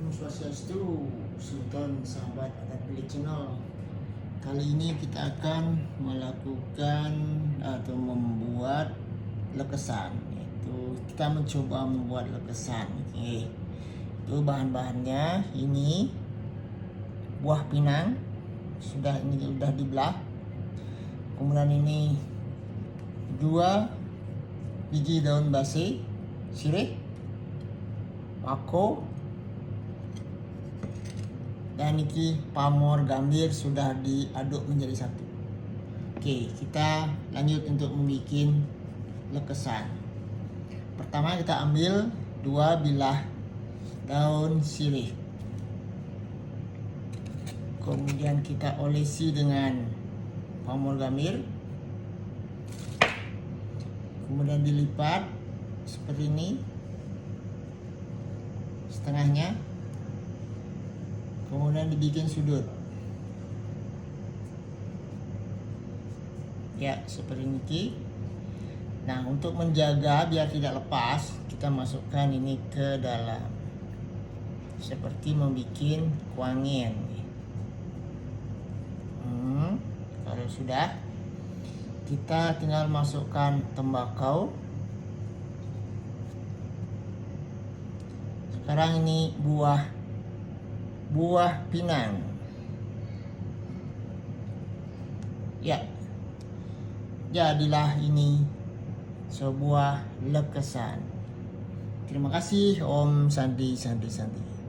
Om Swastiastu, Sultan sahabat Adat Milik Channel. Kali ini kita akan melakukan atau membuat lekesan. Itu kita mencoba membuat lekesan. Oke. Itu bahan-bahannya ini buah pinang sudah dibelah. Kemudian ini 2 biji daun basi, sirih, pako, dan ini pamor gambir sudah diaduk menjadi satu. Oke, kita lanjut untuk membuat lekesan. Pertama kita ambil 2 bilah daun sirih, kemudian kita olesi dengan pamor gambir, kemudian dilipat seperti ini setengahnya, kemudian dibikin sudut ya seperti ini. Nah, untuk menjaga biar tidak lepas, kita masukkan ini ke dalam seperti membuat kuangin. Kalau sudah, kita tinggal masukkan tembakau. Sekarang ini buah pinang. Ya, jadilah ini sebuah lekesan. Terima kasih. Om Sandi Sandi Sandi.